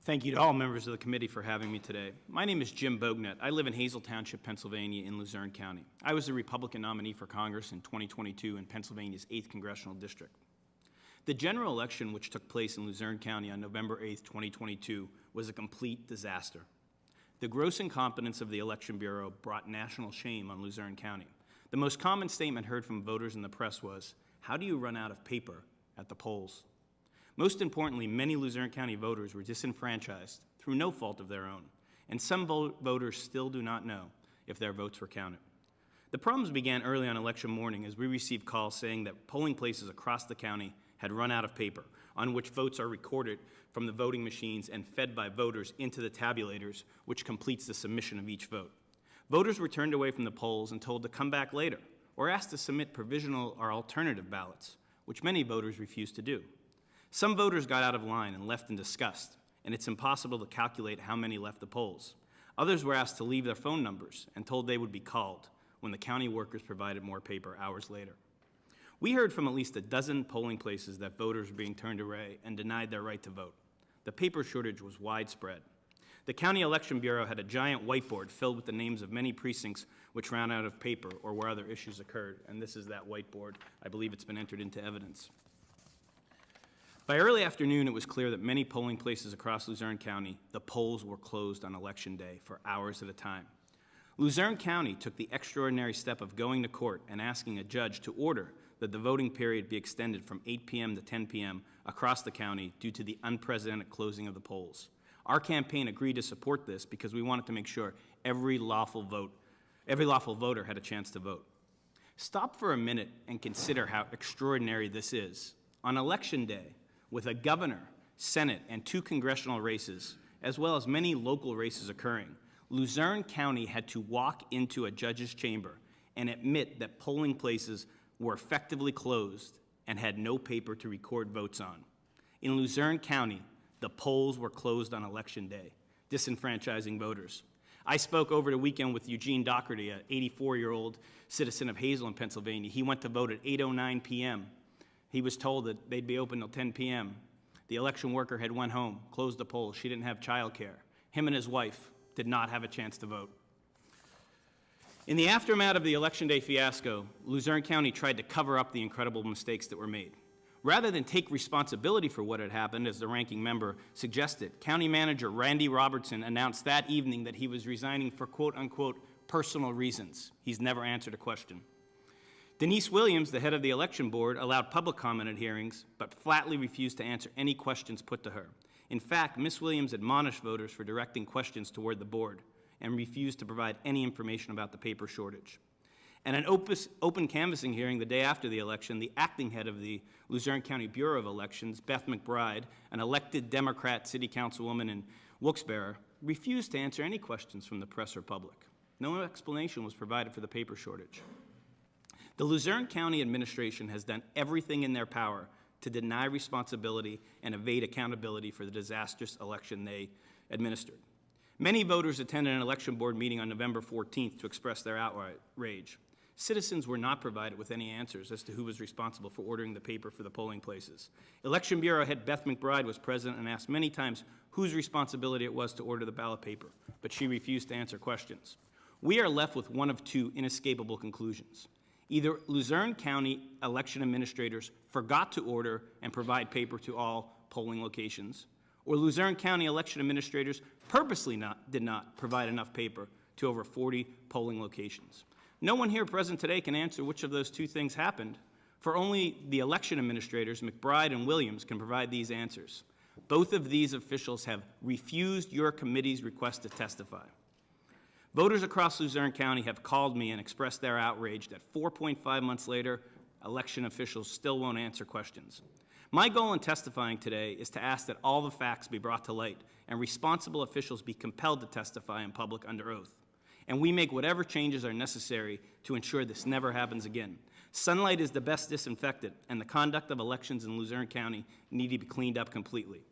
Thank you to all members of the committee for having me today. My name is Jim Bognet. I live in Hazel Township, Pennsylvania in Luzerne County. I was the Republican nominee for Congress in 2022 in Pennsylvania's 8th Congressional District. The general election, which took place in Luzerne County on November 8th, 2022, was a complete disaster. The gross incompetence of the Election Bureau brought national shame on Luzerne County. The most common statement heard from voters in the press was, "How do you run out of paper at the polls?" Most importantly, many Luzerne County voters were disenfranchised through no fault of their own, and some voters still do not know if their votes were counted. The problems began early on election morning as we received calls saying that polling places across the county had run out of paper on which votes are recorded from the voting machines and fed by voters into the tabulators, which completes the submission of each vote. Voters were turned away from the polls and told to come back later, or asked to submit provisional or alternative ballots, which many voters refused to do. Some voters got out of line and left in disgust, and it's impossible to calculate how many left the polls. Others were asked to leave their phone numbers and told they would be called when the county workers provided more paper hours later. We heard from at least a dozen polling places that voters were being turned away and denied their right to vote. The paper shortage was widespread. The County Election Bureau had a giant whiteboard filled with the names of many precincts which ran out of paper or where other issues occurred, and this is that whiteboard. I believe it's been entered into evidence. By early afternoon, it was clear that many polling places across Luzerne County, the polls were closed on Election Day for hours at a time. Luzerne County took the extraordinary step of going to court and asking a judge to order that the voting period be extended from 8 p.m. to 10 p.m. across the county due to the unprecedented closing of the polls. Our campaign agreed to support this because we wanted to make sure every lawful voter had a chance to vote. Stop for a minute and consider how extraordinary this is. On Election Day, with a governor, Senate, and 2 congressional races, as well as many local races occurring, Luzerne County had to walk into a judge's chamber and admit that polling places were effectively closed and had no paper to record votes on. In Luzerne County, the polls were closed on Election Day, disenfranchising voters. I spoke over the weekend with Eugene Doherty, an 84-year-old citizen of Hazel in Pennsylvania. He went to vote at 8:09 p.m. He was told that they'd be open till 10 p.m. The election worker had went home, closed the polls. She didn't have childcare. Him and his wife did not have a chance to vote. In the aftermath of the Election Day fiasco, Luzerne County tried to cover up the incredible mistakes that were made. Rather than take responsibility for what had happened, as the ranking member suggested, County Manager Randy Robertson announced that evening that he was resigning for quote-unquote personal reasons. He's never answered a question. Denise Williams, the head of the election board, allowed public comment at hearings, but flatly refused to answer any questions put to her. In fact, Ms. Williams admonished voters for directing questions toward the board and refused to provide any information about the paper shortage. At an open canvassing hearing the day after the election, the acting head of the Luzerne County Bureau of Elections, Beth McBride, an elected Democrat city councilwoman in Wilkes-Barre, refused to answer any questions from the press or public. No explanation was provided for the paper shortage. The Luzerne County administration has done everything in their power to deny responsibility and evade accountability for the disastrous election they administered. Many voters attended an election board meeting on November 14th to express their outrage. Citizens were not provided with any answers as to who was responsible for ordering the paper for the polling places. Election Bureau head Beth McBride was present and asked many times whose responsibility it was to order the ballot paper, but she refused to answer questions. We are left with one of 2 inescapable conclusions. Either Luzerne County election administrators forgot to order and provide paper to all polling locations, or Luzerne County election administrators purposely did not provide enough paper to over 40 polling locations. No one here present today can answer which of those 2 things happened, for only the election administrators, McBride and Williams, can provide these answers. Both of these officials have refused your committee's request to testify. Voters across Luzerne County have called me and expressed their outrage that 4.5 months later, election officials still won't answer questions. My goal in testifying today is to ask that all the facts be brought to light and responsible officials be compelled to testify in public under oath. And we make whatever changes are necessary to ensure this never happens again. Sunlight is the best disinfectant, and the conduct of elections in Luzerne County need to be cleaned up completely.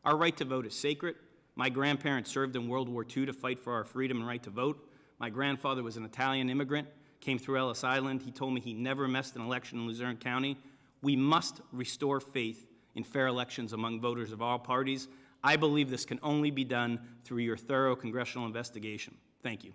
Our right to vote is sacred. My grandparents served in World War II to fight for our freedom and right to vote. My grandfather was an Italian immigrant, came through Ellis Island. He told me he never missed an election in Luzerne County. We must restore faith in fair elections among voters of all parties. I believe this can only be done through your thorough congressional investigation. Thank you.